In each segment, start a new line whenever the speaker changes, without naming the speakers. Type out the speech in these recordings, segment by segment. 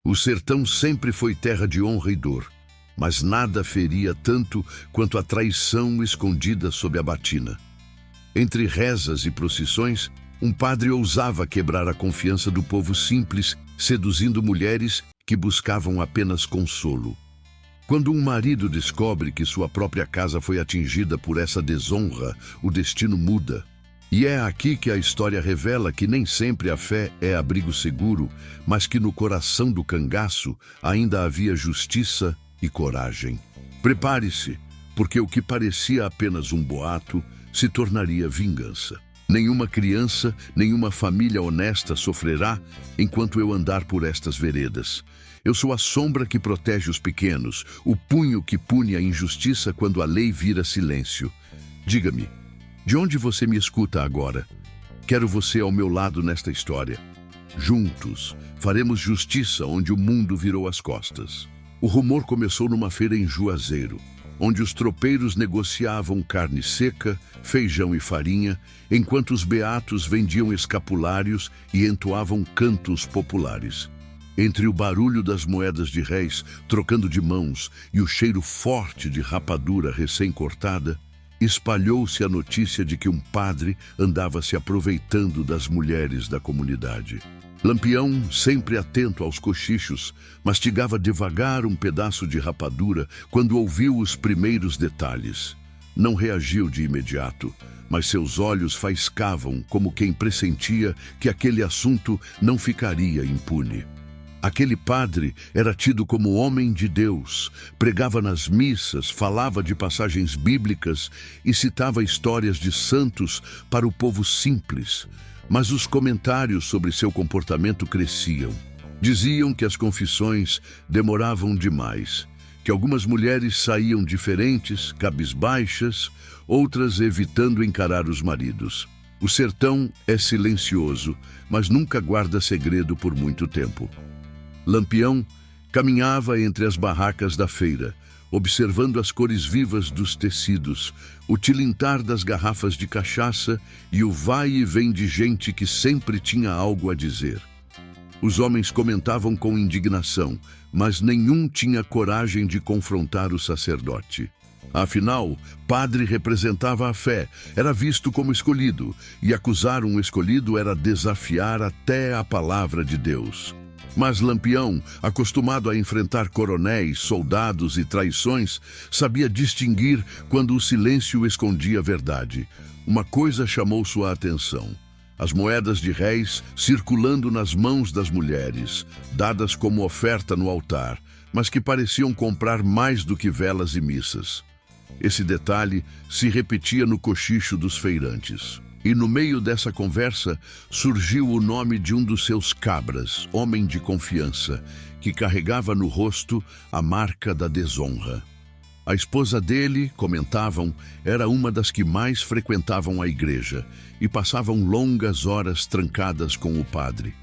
O sertão sempre foi terra de honra e dor, mas nada feria tanto quanto a traição escondida sob a batina. Entre rezas e procissões, um padre ousava quebrar a confiança do povo simples, seduzindo mulheres que buscavam apenas consolo. Quando um marido descobre que sua própria casa foi atingida por essa desonra, o destino muda. E é aqui que a história revela que nem sempre a fé é abrigo seguro, mas que no coração do cangaço ainda havia justiça e coragem. Prepare-se, porque o que parecia apenas um boato se tornaria vingança. Nenhuma criança, nenhuma família honesta sofrerá enquanto eu andar por estas veredas. Eu sou a sombra que protege os pequenos, o punho que pune a injustiça quando a lei vira silêncio. Diga-me, de onde você me escuta agora? Quero você ao meu lado nesta história. Juntos, faremos justiça onde o mundo virou as costas. O rumor começou numa feira em Juazeiro, onde os tropeiros negociavam carne seca, feijão e farinha, enquanto os beatos vendiam escapulários e entoavam cantos populares. Entre o barulho das moedas de réis trocando de mãos e o cheiro forte de rapadura recém-cortada, espalhou-se a notícia de que um padre andava se aproveitando das mulheres da comunidade. Lampião, sempre atento aos cochichos, mastigava devagar um pedaço de rapadura quando ouviu os primeiros detalhes. Não reagiu de imediato, mas seus olhos faiscavam como quem pressentia que aquele assunto não ficaria impune. Aquele padre era tido como homem de Deus, pregava nas missas, falava de passagens bíblicas e citava histórias de santos para o povo simples. Mas os comentários sobre seu comportamento cresciam. Diziam que as confissões demoravam demais, que algumas mulheres saíam diferentes, cabisbaixas, outras evitando encarar os maridos. O sertão é silencioso, mas nunca guarda segredo por muito tempo. Lampião caminhava entre as barracas da feira, observando as cores vivas dos tecidos, o tilintar das garrafas de cachaça e o vai e vem de gente que sempre tinha algo a dizer. Os homens comentavam com indignação, mas nenhum tinha coragem de confrontar o sacerdote. Afinal, padre representava a fé, era visto como escolhido, e acusar um escolhido era desafiar até a palavra de Deus. Mas Lampião, acostumado a enfrentar coronéis, soldados e traições, sabia distinguir quando o silêncio escondia a verdade. Uma coisa chamou sua atenção: as moedas de réis circulando nas mãos das mulheres, dadas como oferta no altar, mas que pareciam comprar mais do que velas e missas. Esse detalhe se repetia no cochicho dos feirantes. E no meio dessa conversa surgiu o nome de um dos seus cabras, homem de confiança, que carregava no rosto a marca da desonra. A esposa dele, comentavam, era uma das que mais frequentavam a igreja e passavam longas horas trancadas com o padre.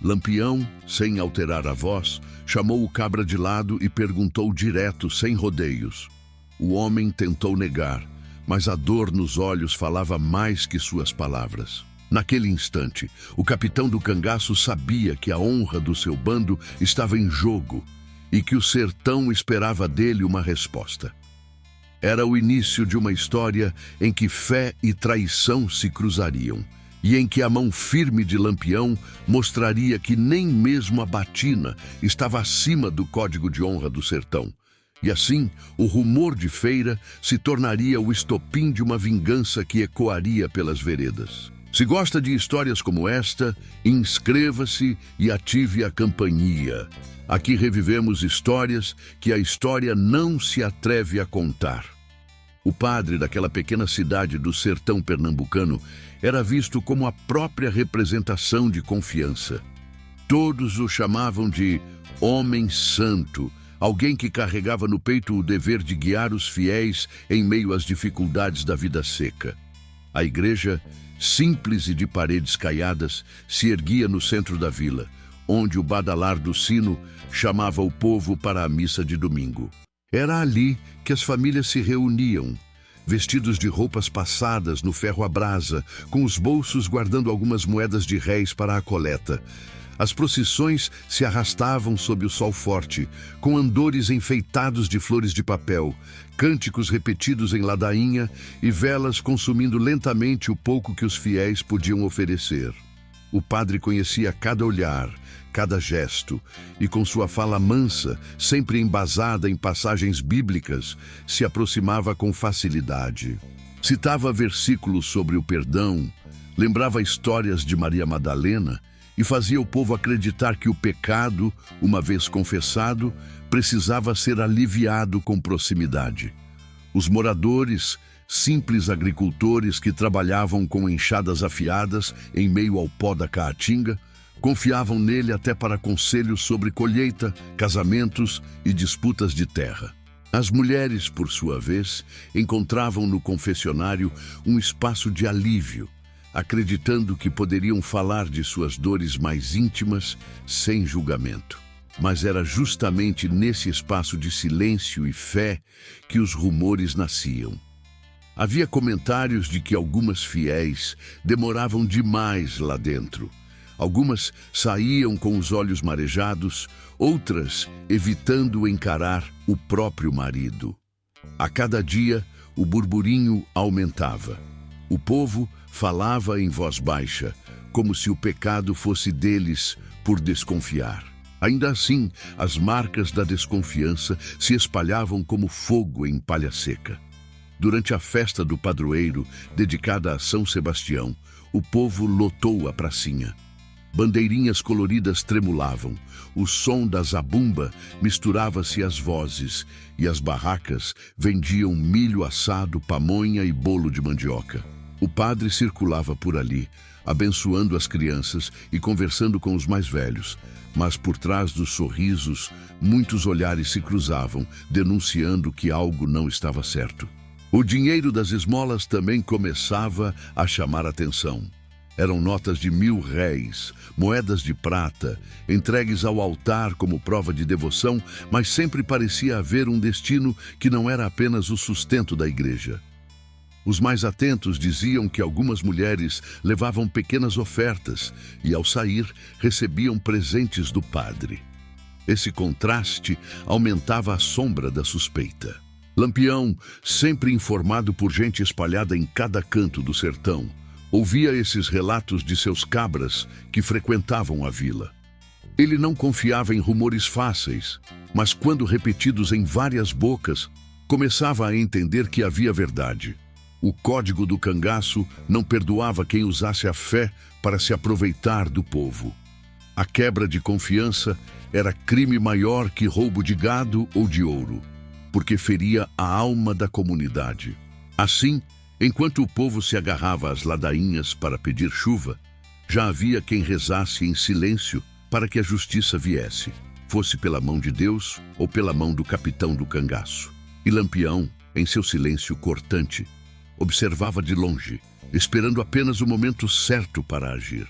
Lampião, sem alterar a voz, chamou o cabra de lado e perguntou direto, sem rodeios. O homem tentou negar, mas a dor nos olhos falava mais que suas palavras. Naquele instante, o capitão do cangaço sabia que a honra do seu bando estava em jogo e que o sertão esperava dele uma resposta. Era o início de uma história em que fé e traição se cruzariam e em que a mão firme de Lampião mostraria que nem mesmo a batina estava acima do código de honra do sertão. E assim, o rumor de feira se tornaria o estopim de uma vingança que ecoaria pelas veredas. Se gosta de histórias como esta, inscreva-se e ative a campainha. Aqui revivemos histórias que a história não se atreve a contar. O padre daquela pequena cidade do sertão pernambucano era visto como a própria representação de confiança. Todos o chamavam de homem santo, alguém que carregava no peito o dever de guiar os fiéis em meio às dificuldades da vida seca. A igreja, simples e de paredes caiadas, se erguia no centro da vila, onde o badalar do sino chamava o povo para a missa de domingo. Era ali que as famílias se reuniam, vestidos de roupas passadas no ferro à brasa, com os bolsos guardando algumas moedas de réis para a coleta. As procissões se arrastavam sob o sol forte, com andores enfeitados de flores de papel, cânticos repetidos em ladainha e velas consumindo lentamente o pouco que os fiéis podiam oferecer. O padre conhecia cada olhar, cada gesto, e com sua fala mansa, sempre embasada em passagens bíblicas, se aproximava com facilidade. Citava versículos sobre o perdão, lembrava histórias de Maria Madalena e fazia o povo acreditar que o pecado, uma vez confessado, precisava ser aliviado com proximidade. Os moradores, simples agricultores que trabalhavam com enxadas afiadas em meio ao pó da caatinga, confiavam nele até para conselhos sobre colheita, casamentos e disputas de terra. As mulheres, por sua vez, encontravam no confessionário um espaço de alívio, acreditando que poderiam falar de suas dores mais íntimas sem julgamento. Mas era justamente nesse espaço de silêncio e fé que os rumores nasciam. Havia comentários de que algumas fiéis demoravam demais lá dentro. Algumas saíam com os olhos marejados, outras evitando encarar o próprio marido. A cada dia, o burburinho aumentava. O povo falava em voz baixa, como se o pecado fosse deles por desconfiar. Ainda assim, as marcas da desconfiança se espalhavam como fogo em palha seca. Durante a festa do padroeiro, dedicada a São Sebastião, o povo lotou a pracinha. Bandeirinhas coloridas tremulavam, o som da zabumba misturava-se às vozes e as barracas vendiam milho assado, pamonha e bolo de mandioca. O padre circulava por ali, abençoando as crianças e conversando com os mais velhos, mas por trás dos sorrisos, muitos olhares se cruzavam, denunciando que algo não estava certo. O dinheiro das esmolas também começava a chamar a atenção. Eram notas de 1.000 réis, moedas de prata, entregues ao altar como prova de devoção, mas sempre parecia haver um destino que não era apenas o sustento da igreja. Os mais atentos diziam que algumas mulheres levavam pequenas ofertas e, ao sair, recebiam presentes do padre. Esse contraste aumentava a sombra da suspeita. Lampião, sempre informado por gente espalhada em cada canto do sertão, ouvia esses relatos de seus cabras que frequentavam a vila. Ele não confiava em rumores fáceis, mas quando repetidos em várias bocas, começava a entender que havia verdade. O código do cangaço não perdoava quem usasse a fé para se aproveitar do povo. A quebra de confiança era crime maior que roubo de gado ou de ouro, porque feria a alma da comunidade. Assim, enquanto o povo se agarrava às ladainhas para pedir chuva, já havia quem rezasse em silêncio para que a justiça viesse, fosse pela mão de Deus ou pela mão do capitão do cangaço. E Lampião, em seu silêncio cortante, observava de longe, esperando apenas o momento certo para agir.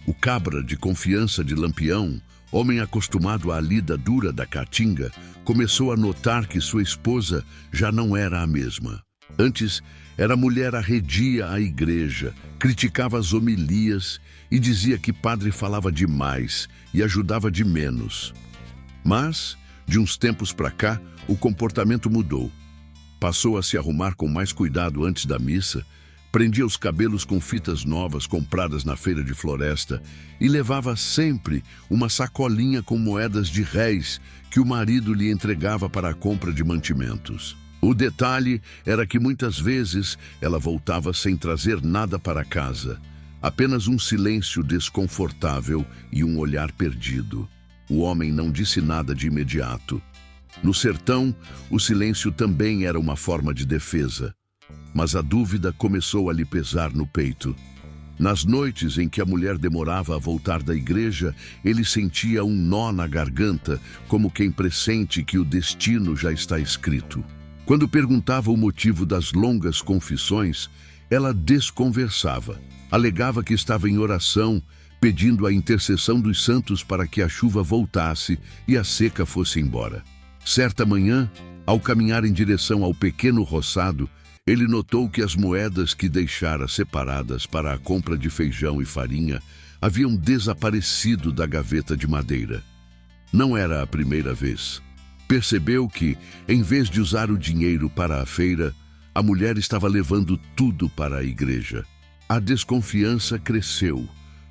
O cabra de confiança de Lampião, homem acostumado à lida dura da caatinga, começou a notar que sua esposa já não era a mesma. Antes, era mulher arredia à igreja, criticava as homilias e dizia que padre falava demais e ajudava de menos. Mas, de uns tempos para cá, o comportamento mudou. Passou a se arrumar com mais cuidado antes da missa, prendia os cabelos com fitas novas compradas na feira de floresta e levava sempre uma sacolinha com moedas de réis que o marido lhe entregava para a compra de mantimentos. O detalhe era que muitas vezes ela voltava sem trazer nada para casa, apenas um silêncio desconfortável e um olhar perdido. O homem não disse nada de imediato. No sertão, o silêncio também era uma forma de defesa, mas a dúvida começou a lhe pesar no peito. Nas noites em que a mulher demorava a voltar da igreja, ele sentia um nó na garganta, como quem pressente que o destino já está escrito. Quando perguntava o motivo das longas confissões, ela desconversava. Alegava que estava em oração, pedindo a intercessão dos santos para que a chuva voltasse e a seca fosse embora. Certa manhã, ao caminhar em direção ao pequeno roçado, ele notou que as moedas que deixara separadas para a compra de feijão e farinha haviam desaparecido da gaveta de madeira. Não era a primeira vez. Percebeu que, em vez de usar o dinheiro para a feira, a mulher estava levando tudo para a igreja. A desconfiança cresceu,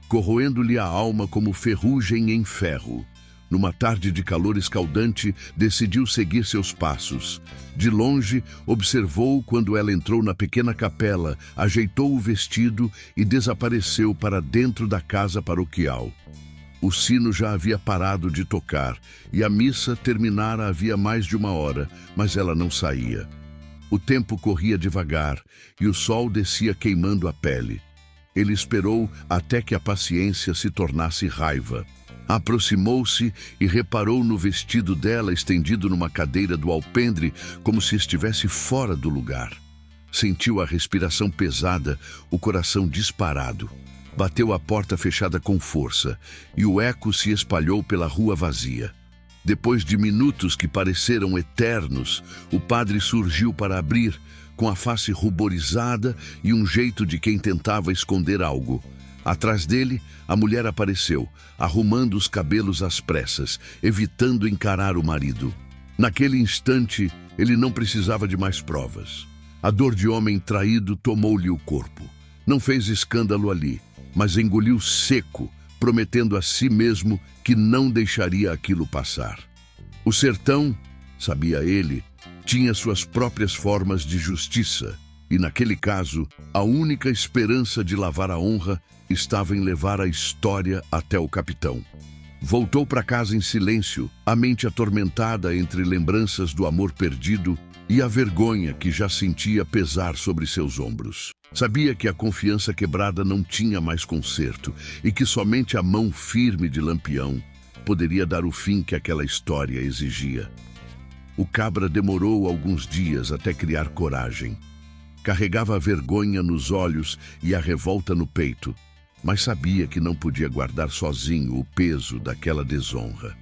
corroendo-lhe a alma como ferrugem em ferro. Numa tarde de calor escaldante, decidiu seguir seus passos. De longe, observou quando ela entrou na pequena capela, ajeitou o vestido e desapareceu para dentro da casa paroquial. O sino já havia parado de tocar e a missa terminara havia mais de 1 hora, mas ela não saía. O tempo corria devagar e o sol descia queimando a pele. Ele esperou até que a paciência se tornasse raiva. Aproximou-se e reparou no vestido dela estendido numa cadeira do alpendre, como se estivesse fora do lugar. Sentiu a respiração pesada, o coração disparado. Bateu a porta fechada com força e o eco se espalhou pela rua vazia. Depois de minutos que pareceram eternos, o padre surgiu para abrir, com a face ruborizada e um jeito de quem tentava esconder algo. Atrás dele, a mulher apareceu, arrumando os cabelos às pressas, evitando encarar o marido. Naquele instante, ele não precisava de mais provas. A dor de homem traído tomou-lhe o corpo. Não fez escândalo ali, mas engoliu seco, prometendo a si mesmo que não deixaria aquilo passar. O sertão, sabia ele, tinha suas próprias formas de justiça, e naquele caso, a única esperança de lavar a honra estava em levar a história até o capitão. Voltou para casa em silêncio, a mente atormentada entre lembranças do amor perdido e a vergonha que já sentia pesar sobre seus ombros. Sabia que a confiança quebrada não tinha mais conserto e que somente a mão firme de Lampião poderia dar o fim que aquela história exigia. O cabra demorou alguns dias até criar coragem. Carregava a vergonha nos olhos e a revolta no peito, mas sabia que não podia guardar sozinho o peso daquela desonra.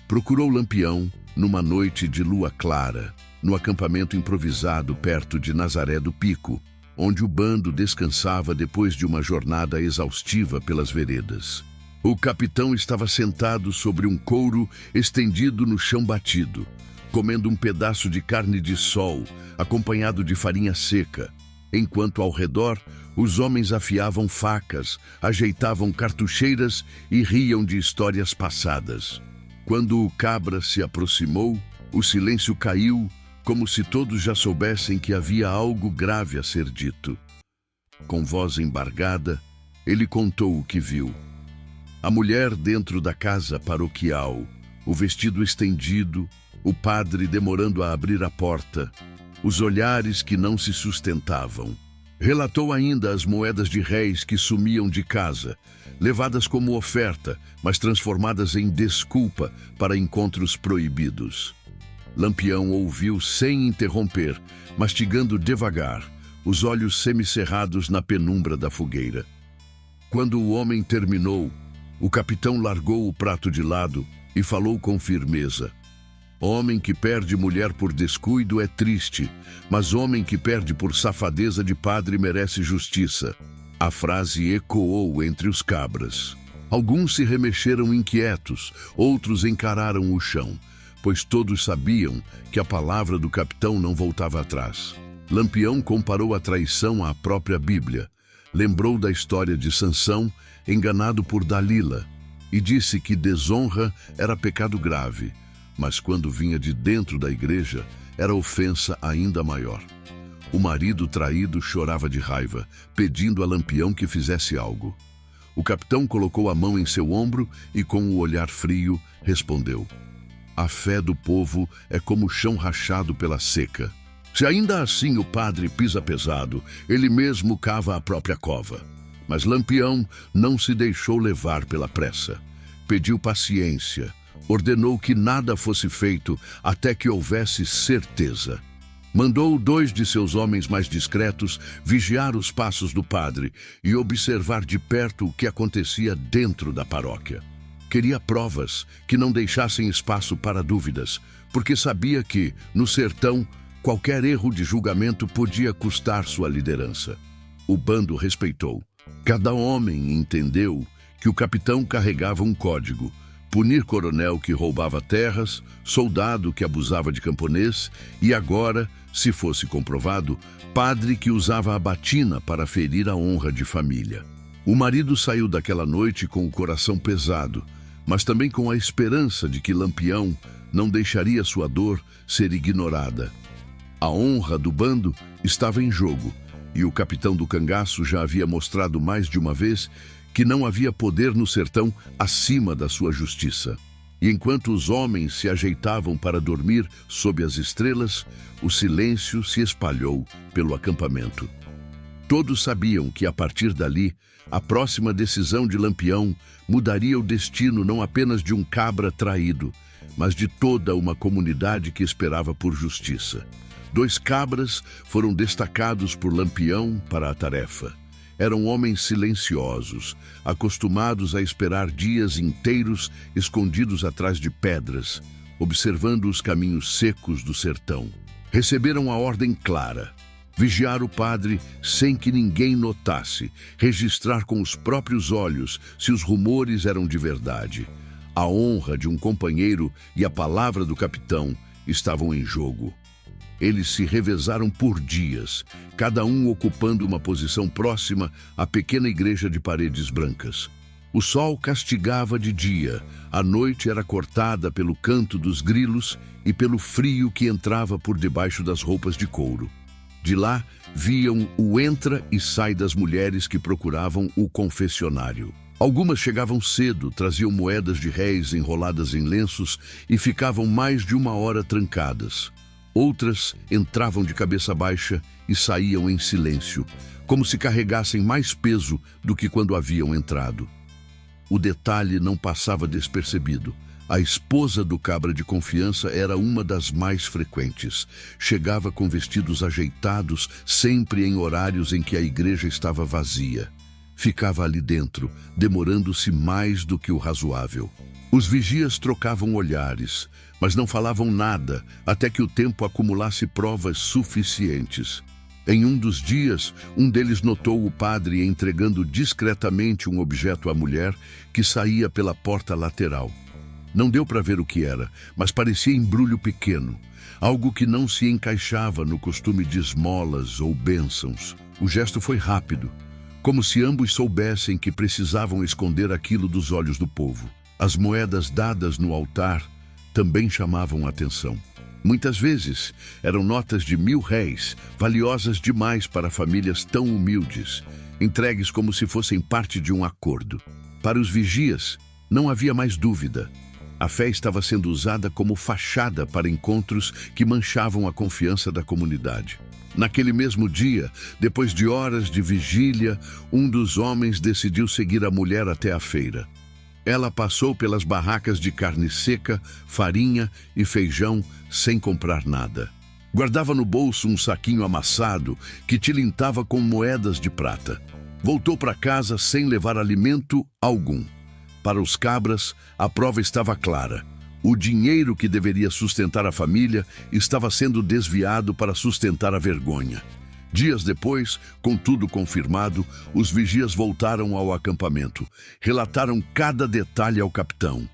Procurou Lampião numa noite de lua clara, no acampamento improvisado perto de Nazaré do Pico, onde o bando descansava depois de uma jornada exaustiva pelas veredas. O capitão estava sentado sobre um couro estendido no chão batido, comendo um pedaço de carne de sol, acompanhado de farinha seca, enquanto ao redor os homens afiavam facas, ajeitavam cartucheiras e riam de histórias passadas. Quando o cabra se aproximou, o silêncio caiu, como se todos já soubessem que havia algo grave a ser dito. Com voz embargada, ele contou o que viu. A mulher dentro da casa paroquial, o vestido estendido, o padre demorando a abrir a porta, os olhares que não se sustentavam. Relatou ainda as moedas de réis que sumiam de casa, levadas como oferta, mas transformadas em desculpa para encontros proibidos. Lampião ouviu sem interromper, mastigando devagar, os olhos semicerrados na penumbra da fogueira. Quando o homem terminou, o capitão largou o prato de lado e falou com firmeza. Homem que perde mulher por descuido é triste, mas homem que perde por safadeza de padre merece justiça. A frase ecoou entre os cabras. Alguns se remexeram inquietos, outros encararam o chão, pois todos sabiam que a palavra do capitão não voltava atrás. Lampião comparou a traição à própria Bíblia, lembrou da história de Sansão, enganado por Dalila, e disse que desonra era pecado grave, mas quando vinha de dentro da igreja, era ofensa ainda maior. O marido traído chorava de raiva, pedindo a Lampião que fizesse algo. O capitão colocou a mão em seu ombro e, com o olhar frio, respondeu: a fé do povo é como o chão rachado pela seca. Se ainda assim o padre pisa pesado, ele mesmo cava a própria cova. Mas Lampião não se deixou levar pela pressa. Pediu paciência, ordenou que nada fosse feito até que houvesse certeza. Mandou 2 de seus homens mais discretos vigiar os passos do padre e observar de perto o que acontecia dentro da paróquia. Queria provas que não deixassem espaço para dúvidas, porque sabia que, no sertão, qualquer erro de julgamento podia custar sua liderança. O bando respeitou. Cada homem entendeu que o capitão carregava um código: punir coronel que roubava terras, soldado que abusava de camponês e agora, se fosse comprovado, padre que usava a batina para ferir a honra de família. O marido saiu daquela noite com o coração pesado, mas também com a esperança de que Lampião não deixaria sua dor ser ignorada. A honra do bando estava em jogo, e o capitão do cangaço já havia mostrado mais de uma vez que não havia poder no sertão acima da sua justiça. E enquanto os homens se ajeitavam para dormir sob as estrelas, o silêncio se espalhou pelo acampamento. Todos sabiam que, a partir dali, a próxima decisão de Lampião mudaria o destino não apenas de um cabra traído, mas de toda uma comunidade que esperava por justiça. 2 cabras foram destacados por Lampião para a tarefa. Eram homens silenciosos, acostumados a esperar dias inteiros escondidos atrás de pedras, observando os caminhos secos do sertão. Receberam a ordem clara: vigiar o padre sem que ninguém notasse, registrar com os próprios olhos se os rumores eram de verdade. A honra de um companheiro e a palavra do capitão estavam em jogo. Eles se revezaram por dias, cada um ocupando uma posição próxima à pequena igreja de paredes brancas. O sol castigava de dia, a noite era cortada pelo canto dos grilos e pelo frio que entrava por debaixo das roupas de couro. De lá, viam o entra e sai das mulheres que procuravam o confessionário. Algumas chegavam cedo, traziam moedas de réis enroladas em lenços e ficavam mais de 1 hora trancadas. Outras entravam de cabeça baixa e saíam em silêncio, como se carregassem mais peso do que quando haviam entrado. O detalhe não passava despercebido. A esposa do cabra de confiança era uma das mais frequentes. Chegava com vestidos ajeitados, sempre em horários em que a igreja estava vazia. Ficava ali dentro, demorando-se mais do que o razoável. Os vigias trocavam olhares, mas não falavam nada até que o tempo acumulasse provas suficientes. Em um dos dias, um deles notou o padre entregando discretamente um objeto à mulher que saía pela porta lateral. Não deu para ver o que era, mas parecia embrulho pequeno, algo que não se encaixava no costume de esmolas ou bênçãos. O gesto foi rápido, como se ambos soubessem que precisavam esconder aquilo dos olhos do povo. As moedas dadas no altar também chamavam a atenção. Muitas vezes eram notas de 1000 réis, valiosas demais para famílias tão humildes, entregues como se fossem parte de um acordo. Para os vigias, não havia mais dúvida. A fé estava sendo usada como fachada para encontros que manchavam a confiança da comunidade. Naquele mesmo dia, depois de horas de vigília, um dos homens decidiu seguir a mulher até a feira. Ela passou pelas barracas de carne seca, farinha e feijão sem comprar nada. Guardava no bolso um saquinho amassado que tilintava com moedas de prata. Voltou para casa sem levar alimento algum. Para os cabras, a prova estava clara. O dinheiro que deveria sustentar a família estava sendo desviado para sustentar a vergonha. Dias depois, com tudo confirmado, os vigias voltaram ao acampamento. Relataram cada detalhe ao capitão.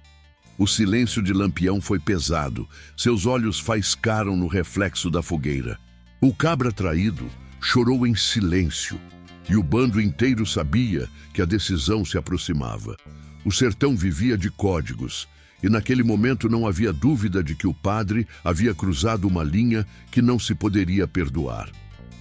O silêncio de Lampião foi pesado. Seus olhos faiscaram no reflexo da fogueira. O cabra traído chorou em silêncio, e o bando inteiro sabia que a decisão se aproximava. O sertão vivia de códigos, e naquele momento não havia dúvida de que o padre havia cruzado uma linha que não se poderia perdoar.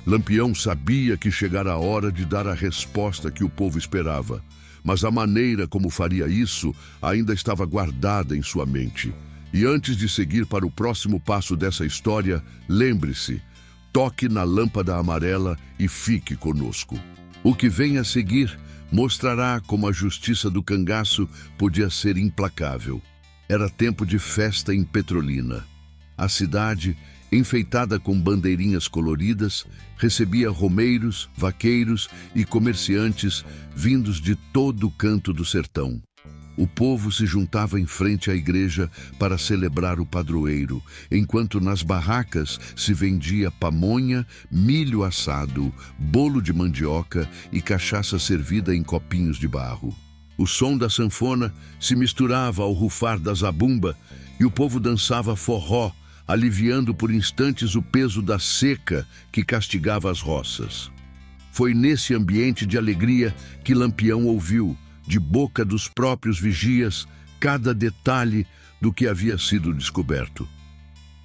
Lampião sabia que chegara a hora de dar a resposta que o povo esperava, mas a maneira como faria isso ainda estava guardada em sua mente. E antes de seguir para o próximo passo dessa história, lembre-se, toque na lâmpada amarela e fique conosco. O que vem a seguir mostrará como a justiça do cangaço podia ser implacável. Era tempo de festa em Petrolina. A cidade, enfeitada com bandeirinhas coloridas, recebia romeiros, vaqueiros e comerciantes vindos de todo o canto do sertão. O povo se juntava em frente à igreja para celebrar o padroeiro, enquanto nas barracas se vendia pamonha, milho assado, bolo de mandioca e cachaça servida em copinhos de barro. O som da sanfona se misturava ao rufar da zabumba e o povo dançava forró, aliviando por instantes o peso da seca que castigava as roças. Foi nesse ambiente de alegria que Lampião ouviu, de boca dos próprios vigias, cada detalhe do que havia sido descoberto.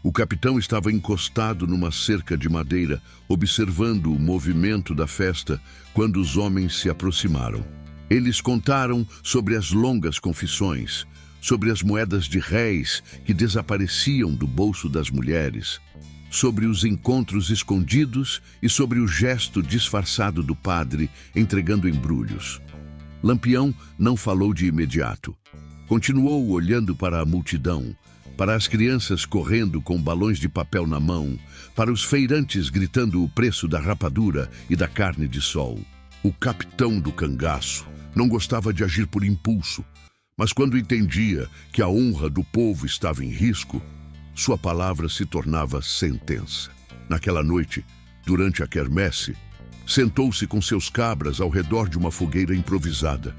O capitão estava encostado numa cerca de madeira, observando o movimento da festa quando os homens se aproximaram. Eles contaram sobre as longas confissões, sobre as moedas de réis que desapareciam do bolso das mulheres, sobre os encontros escondidos e sobre o gesto disfarçado do padre entregando embrulhos. Lampião não falou de imediato. Continuou olhando para a multidão, para as crianças correndo com balões de papel na mão, para os feirantes gritando o preço da rapadura e da carne de sol. O capitão do cangaço não gostava de agir por impulso, mas quando entendia que a honra do povo estava em risco, sua palavra se tornava sentença. Naquela noite, durante a quermesse, sentou-se com seus cabras ao redor de uma fogueira improvisada.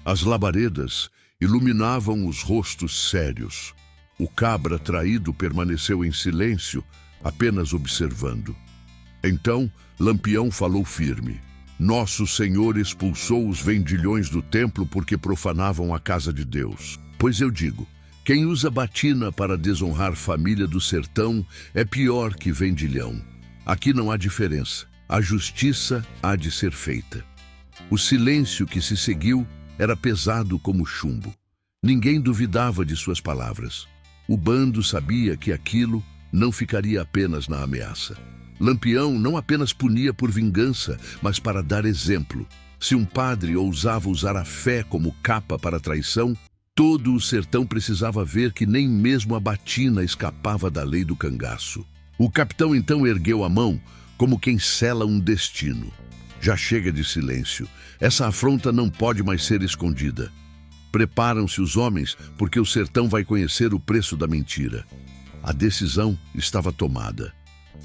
As labaredas iluminavam os rostos sérios. O cabra traído permaneceu em silêncio, apenas observando. Então, Lampião falou firme. Nosso Senhor expulsou os vendilhões do templo porque profanavam a casa de Deus. Pois eu digo, quem usa batina para desonrar família do sertão é pior que vendilhão. Aqui não há diferença. A justiça há de ser feita. O silêncio que se seguiu era pesado como chumbo. Ninguém duvidava de suas palavras. O bando sabia que aquilo não ficaria apenas na ameaça. Lampião não apenas punia por vingança, mas para dar exemplo. Se um padre ousava usar a fé como capa para a traição, todo o sertão precisava ver que nem mesmo a batina escapava da lei do cangaço. O capitão então ergueu a mão, como quem sela um destino. Já chega de silêncio. Essa afronta não pode mais ser escondida. Preparam-se os homens, porque o sertão vai conhecer o preço da mentira. A decisão estava tomada.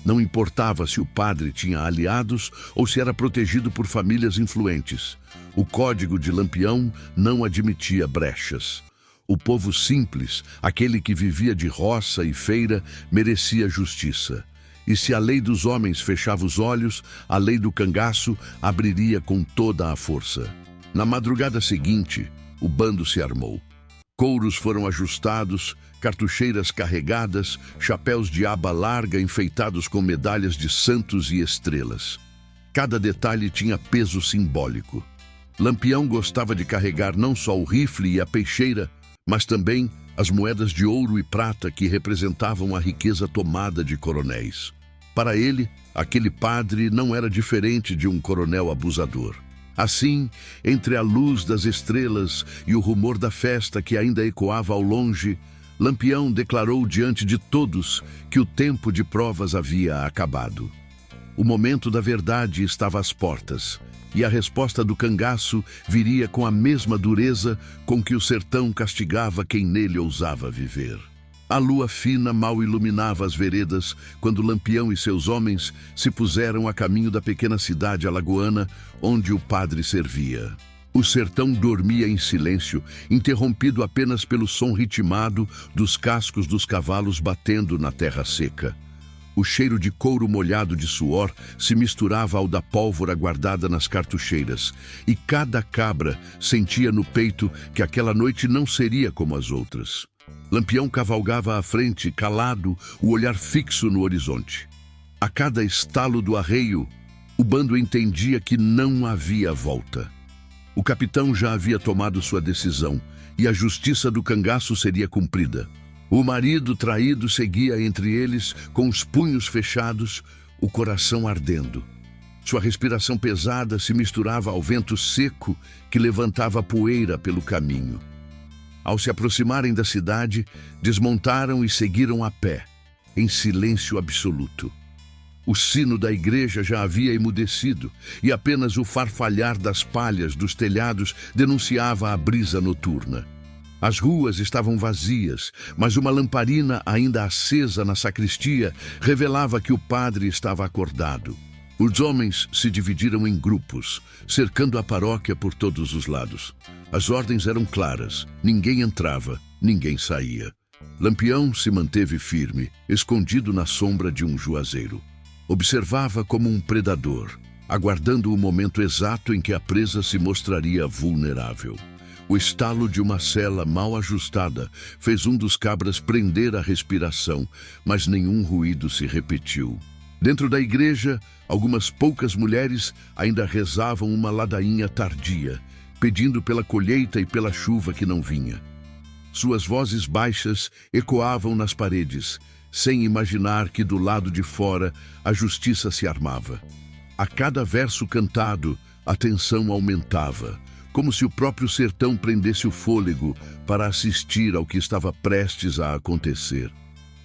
Não importava se o padre tinha aliados ou se era protegido por famílias influentes. O código de Lampião não admitia brechas. O povo simples, aquele que vivia de roça e feira, merecia justiça. E se a lei dos homens fechava os olhos, a lei do cangaço abriria com toda a força. Na madrugada seguinte, o bando se armou. Couros foram ajustados, cartucheiras carregadas, chapéus de aba larga enfeitados com medalhas de santos e estrelas. Cada detalhe tinha peso simbólico. Lampião gostava de carregar não só o rifle e a peixeira, mas também as moedas de ouro e prata que representavam a riqueza tomada de coronéis. Para ele, aquele padre não era diferente de um coronel abusador. Assim, entre a luz das estrelas e o rumor da festa que ainda ecoava ao longe, Lampião declarou diante de todos que o tempo de provas havia acabado. O momento da verdade estava às portas, e a resposta do cangaço viria com a mesma dureza com que o sertão castigava quem nele ousava viver. A lua fina mal iluminava as veredas quando Lampião e seus homens se puseram a caminho da pequena cidade alagoana onde o padre servia. O sertão dormia em silêncio, interrompido apenas pelo som ritmado dos cascos dos cavalos batendo na terra seca. O cheiro de couro molhado de suor se misturava ao da pólvora guardada nas cartucheiras, e cada cabra sentia no peito que aquela noite não seria como as outras. Lampião cavalgava à frente, calado, o olhar fixo no horizonte. A cada estalo do arreio, o bando entendia que não havia volta. O capitão já havia tomado sua decisão, e a justiça do cangaço seria cumprida. O marido traído seguia entre eles, com os punhos fechados, o coração ardendo. Sua respiração pesada se misturava ao vento seco que levantava poeira pelo caminho. Ao se aproximarem da cidade, desmontaram e seguiram a pé, em silêncio absoluto. O sino da igreja já havia emudecido, e apenas o farfalhar das palhas dos telhados denunciava a brisa noturna. As ruas estavam vazias, mas uma lamparina ainda acesa na sacristia revelava que o padre estava acordado. Os homens se dividiram em grupos, cercando a paróquia por todos os lados. As ordens eram claras: ninguém entrava, ninguém saía. Lampião se manteve firme, escondido na sombra de um juazeiro. Observava como um predador, aguardando o momento exato em que a presa se mostraria vulnerável. O estalo de uma sela mal ajustada fez um dos cabras prender a respiração, mas nenhum ruído se repetiu. Dentro da igreja, algumas poucas mulheres ainda rezavam uma ladainha tardia, pedindo pela colheita e pela chuva que não vinha. Suas vozes baixas ecoavam nas paredes, sem imaginar que do lado de fora a justiça se armava. A cada verso cantado, a tensão aumentava, como se o próprio sertão prendesse o fôlego para assistir ao que estava prestes a acontecer.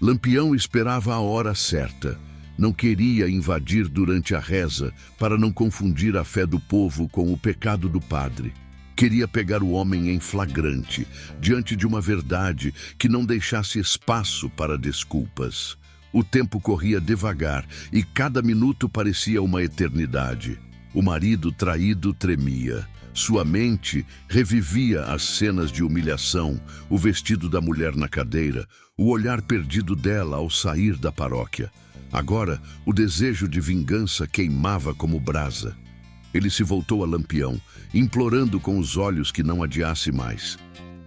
Lampião esperava a hora certa. Não queria invadir durante a reza para não confundir a fé do povo com o pecado do padre. Queria pegar o homem em flagrante, diante de uma verdade que não deixasse espaço para desculpas. O tempo corria devagar e cada minuto parecia uma eternidade. O marido traído tremia. Sua mente revivia as cenas de humilhação, o vestido da mulher na cadeira, o olhar perdido dela ao sair da paróquia. Agora, o desejo de vingança queimava como brasa. Ele se voltou a Lampião, implorando com os olhos que não adiasse mais.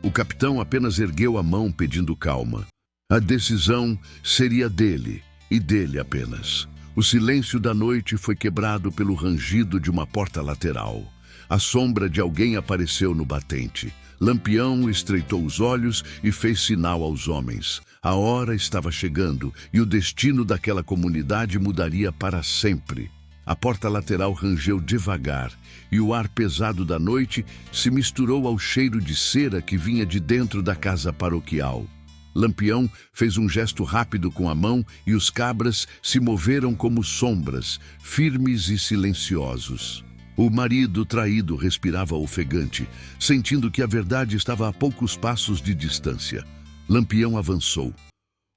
O capitão apenas ergueu a mão pedindo calma. A decisão seria dele, e dele apenas. O silêncio da noite foi quebrado pelo rangido de uma porta lateral. A sombra de alguém apareceu no batente. Lampião estreitou os olhos e fez sinal aos homens. A hora estava chegando e o destino daquela comunidade mudaria para sempre. A porta lateral rangeu devagar e o ar pesado da noite se misturou ao cheiro de cera que vinha de dentro da casa paroquial. Lampião fez um gesto rápido com a mão e os cabras se moveram como sombras, firmes e silenciosos. O marido traído respirava ofegante, sentindo que a verdade estava a poucos passos de distância. Lampião avançou.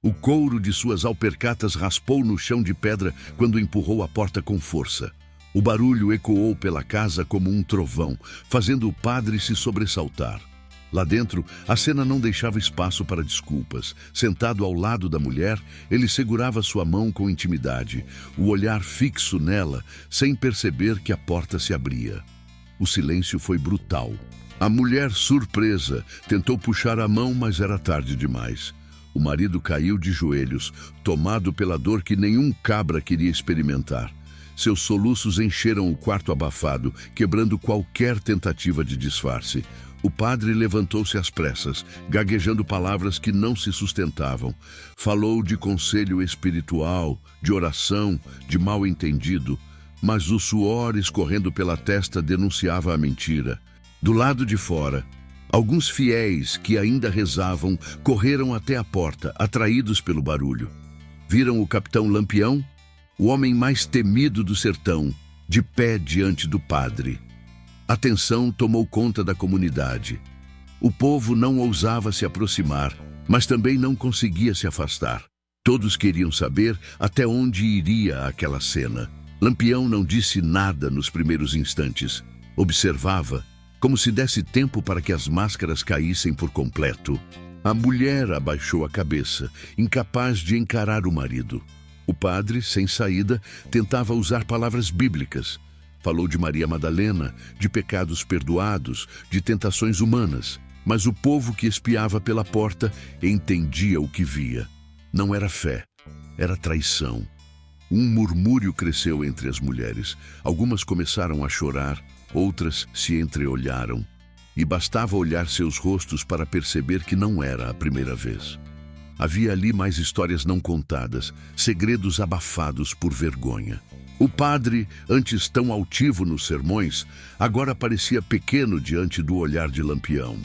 O couro de suas alpercatas raspou no chão de pedra quando empurrou a porta com força. O barulho ecoou pela casa como um trovão, fazendo o padre se sobressaltar. Lá dentro, a cena não deixava espaço para desculpas. Sentado ao lado da mulher, ele segurava sua mão com intimidade, o olhar fixo nela, sem perceber que a porta se abria. O silêncio foi brutal. A mulher, surpresa, tentou puxar a mão, mas era tarde demais. O marido caiu de joelhos, tomado pela dor que nenhum cabra queria experimentar. Seus soluços encheram o quarto abafado, quebrando qualquer tentativa de disfarce. O padre levantou-se às pressas, gaguejando palavras que não se sustentavam. Falou de conselho espiritual, de oração, de mal-entendido, mas o suor escorrendo pela testa denunciava a mentira. Do lado de fora, alguns fiéis que ainda rezavam correram até a porta, atraídos pelo barulho. Viram o capitão Lampião, o homem mais temido do sertão, de pé diante do padre. A tensão tomou conta da comunidade. O povo não ousava se aproximar, mas também não conseguia se afastar. Todos queriam saber até onde iria aquela cena. Lampião não disse nada nos primeiros instantes. Observava, como se desse tempo para que as máscaras caíssem por completo. A mulher abaixou a cabeça, incapaz de encarar o marido. O padre, sem saída, tentava usar palavras bíblicas. Falou de Maria Madalena, de pecados perdoados, de tentações humanas. Mas o povo que espiava pela porta entendia o que via. Não era fé, era traição. Um murmúrio cresceu entre as mulheres. Algumas começaram a chorar, outras se entreolharam. E bastava olhar seus rostos para perceber que não era a primeira vez. Havia ali mais histórias não contadas, segredos abafados por vergonha. O padre, antes tão altivo nos sermões, agora parecia pequeno diante do olhar de Lampião.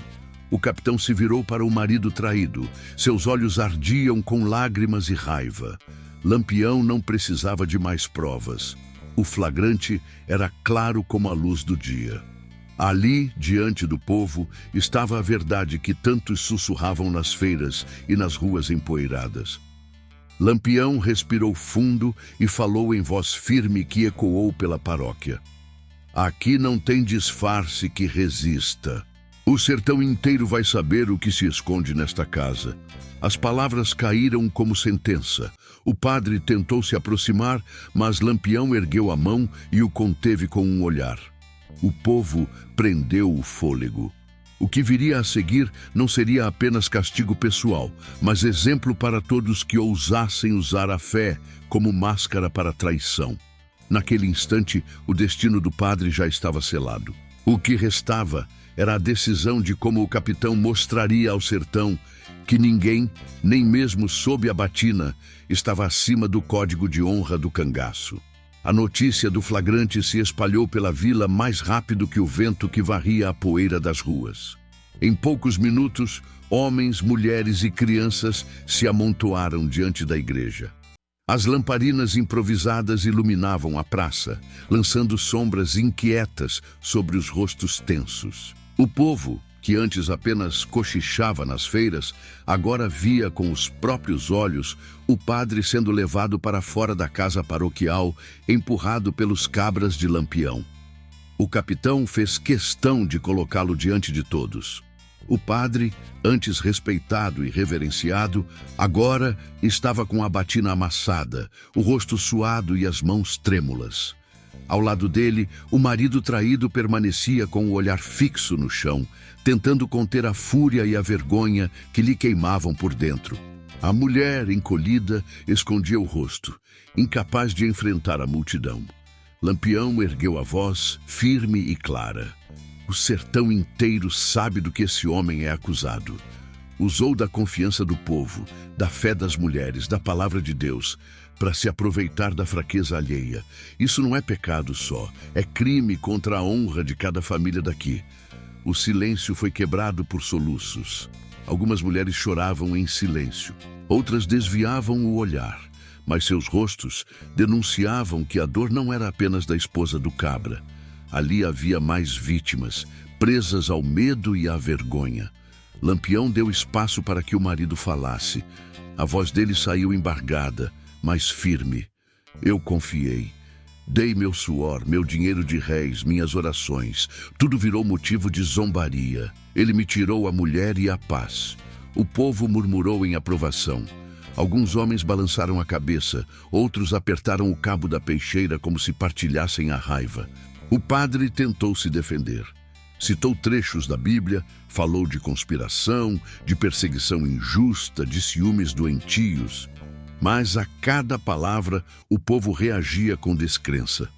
O capitão se virou para o marido traído. Seus olhos ardiam com lágrimas e raiva. Lampião não precisava de mais provas. O flagrante era claro como a luz do dia. Ali, diante do povo, estava a verdade que tantos sussurravam nas feiras e nas ruas empoeiradas. Lampião respirou fundo e falou em voz firme que ecoou pela paróquia. Aqui não tem disfarce que resista. O sertão inteiro vai saber o que se esconde nesta casa. As palavras caíram como sentença. O padre tentou se aproximar, mas Lampião ergueu a mão e o conteve com um olhar. O povo prendeu o fôlego. O que viria a seguir não seria apenas castigo pessoal, mas exemplo para todos que ousassem usar a fé como máscara para a traição. Naquele instante, o destino do padre já estava selado. O que restava era a decisão de como o capitão mostraria ao sertão que ninguém, nem mesmo sob a batina, estava acima do código de honra do cangaço. A notícia do flagrante se espalhou pela vila mais rápido que o vento que varria a poeira das ruas. Em poucos minutos, homens, mulheres e crianças se amontoaram diante da igreja. As lamparinas improvisadas iluminavam a praça, lançando sombras inquietas sobre os rostos tensos. O povo, que antes apenas cochichava nas feiras, agora via com os próprios olhos o padre sendo levado para fora da casa paroquial, empurrado pelos cabras de Lampião. O capitão fez questão de colocá-lo diante de todos. O padre, antes respeitado e reverenciado, agora estava com a batina amassada, o rosto suado e as mãos trêmulas. Ao lado dele, o marido traído permanecia com o olhar fixo no chão, tentando conter a fúria e a vergonha que lhe queimavam por dentro. A mulher, encolhida, escondia o rosto, incapaz de enfrentar a multidão. Lampião ergueu a voz, firme e clara. O sertão inteiro sabe do que esse homem é acusado. Usou da confiança do povo, da fé das mulheres, da palavra de Deus, para se aproveitar da fraqueza alheia. Isso não é pecado só, é crime contra a honra de cada família daqui. O silêncio foi quebrado por soluços. Algumas mulheres choravam em silêncio, outras desviavam o olhar, mas seus rostos denunciavam que a dor não era apenas da esposa do cabra. Ali havia mais vítimas, presas ao medo e à vergonha. Lampião deu espaço para que o marido falasse. A voz dele saiu embargada, mas firme. Eu confiei. Dei meu suor, meu dinheiro de réis, minhas orações. Tudo virou motivo de zombaria. Ele me tirou a mulher e a paz. O povo murmurou em aprovação. Alguns homens balançaram a cabeça, outros apertaram o cabo da peixeira como se partilhassem a raiva. O padre tentou se defender. Citou trechos da Bíblia, falou de conspiração, de perseguição injusta, de ciúmes doentios. Mas a cada palavra o povo reagia com descrença.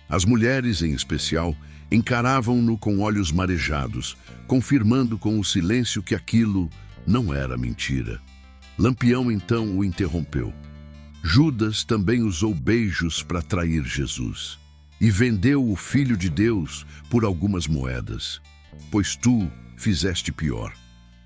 As mulheres, em especial, encaravam-no com olhos marejados, confirmando com o silêncio que aquilo não era mentira. Lampião então o interrompeu. Judas também usou beijos para trair Jesus e vendeu o Filho de Deus por algumas moedas. Pois tu fizeste pior.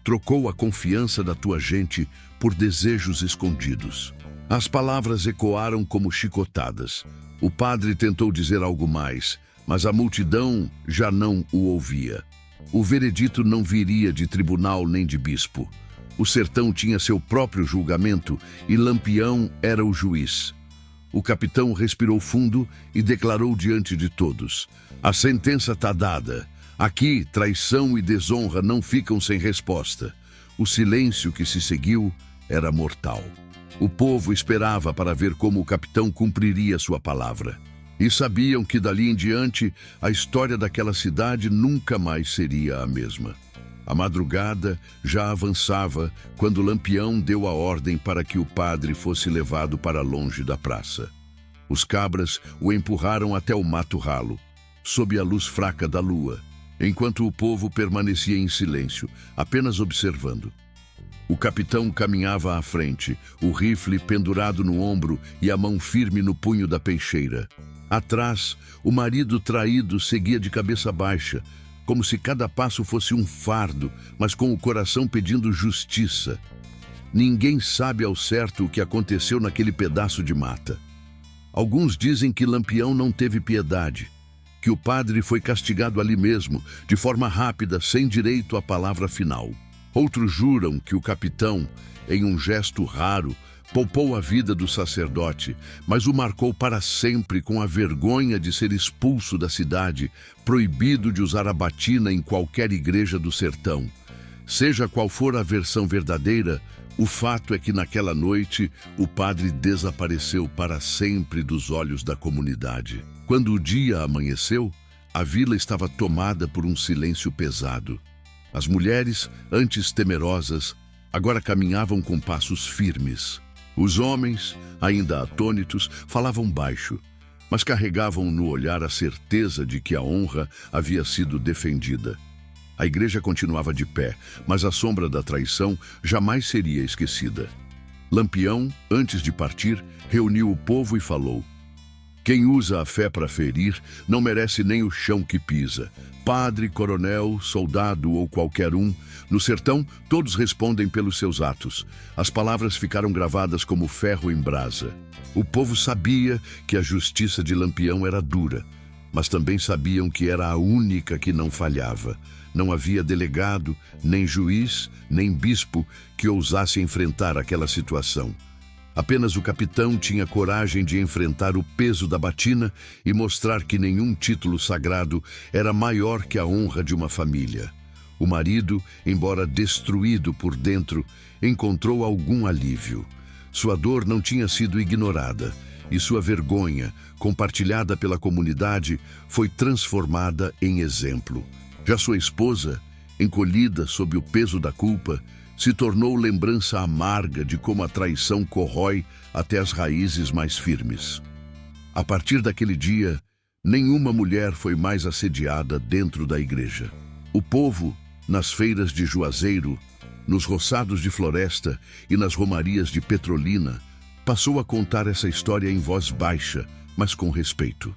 Trocou a confiança da tua gente por desejos escondidos. As palavras ecoaram como chicotadas. O padre tentou dizer algo mais, mas a multidão já não o ouvia. O veredito não viria de tribunal nem de bispo. O sertão tinha seu próprio julgamento e Lampião era o juiz. O capitão respirou fundo e declarou diante de todos: a sentença está dada. Aqui, traição e desonra não ficam sem resposta. O silêncio que se seguiu era mortal. O povo esperava para ver como o capitão cumpriria sua palavra. E sabiam que dali em diante a história daquela cidade nunca mais seria a mesma. A madrugada já avançava quando Lampião deu a ordem para que o padre fosse levado para longe da praça. Os cabras o empurraram até o mato ralo, sob a luz fraca da lua, enquanto o povo permanecia em silêncio, apenas observando. O capitão caminhava à frente, o rifle pendurado no ombro e a mão firme no punho da peixeira. Atrás, o marido traído seguia de cabeça baixa, como se cada passo fosse um fardo, mas com o coração pedindo justiça. Ninguém sabe ao certo o que aconteceu naquele pedaço de mata. Alguns dizem que Lampião não teve piedade, que o padre foi castigado ali mesmo, de forma rápida, sem direito à palavra final. Outros juram que o capitão, em um gesto raro, poupou a vida do sacerdote, mas o marcou para sempre com a vergonha de ser expulso da cidade, proibido de usar a batina em qualquer igreja do sertão. Seja qual for a versão verdadeira, o fato é que naquela noite o padre desapareceu para sempre dos olhos da comunidade. Quando o dia amanheceu, a vila estava tomada por um silêncio pesado. As mulheres, antes temerosas, agora caminhavam com passos firmes. Os homens, ainda atônitos, falavam baixo, mas carregavam no olhar a certeza de que a honra havia sido defendida. A igreja continuava de pé, mas a sombra da traição jamais seria esquecida. Lampião, antes de partir, reuniu o povo e falou: "Quem usa a fé para ferir não merece nem o chão que pisa. Padre, coronel, soldado ou qualquer um, no sertão todos respondem pelos seus atos. As palavras ficaram gravadas como ferro em brasa." O povo sabia que a justiça de Lampião era dura, mas também sabiam que era a única que não falhava. Não havia delegado, nem juiz, nem bispo que ousasse enfrentar aquela situação. Apenas o capitão tinha coragem de enfrentar o peso da batina e mostrar que nenhum título sagrado era maior que a honra de uma família. O marido, embora destruído por dentro, encontrou algum alívio. Sua dor não tinha sido ignorada e sua vergonha, compartilhada pela comunidade, foi transformada em exemplo. Já sua esposa, encolhida sob o peso da culpa, se tornou lembrança amarga de como a traição corrói até as raízes mais firmes. A partir daquele dia, nenhuma mulher foi mais assediada dentro da igreja. O povo, nas feiras de Juazeiro, nos roçados de Floresta e nas romarias de Petrolina, passou a contar essa história em voz baixa, mas com respeito.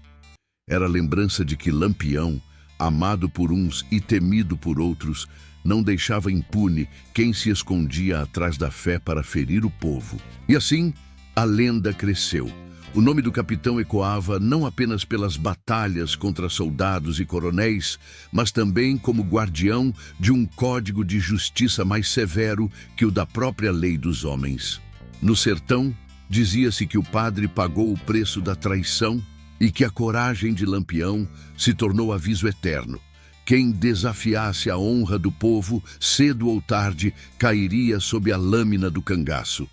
Era a lembrança de que Lampião, amado por uns e temido por outros, não deixava impune quem se escondia atrás da fé para ferir o povo. E assim, a lenda cresceu. O nome do capitão ecoava não apenas pelas batalhas contra soldados e coronéis, mas também como guardião de um código de justiça mais severo que o da própria lei dos homens. No sertão, dizia-se que o padre pagou o preço da traição e que a coragem de Lampião se tornou aviso eterno. Quem desafiasse a honra do povo, cedo ou tarde, cairia sob a lâmina do cangaço.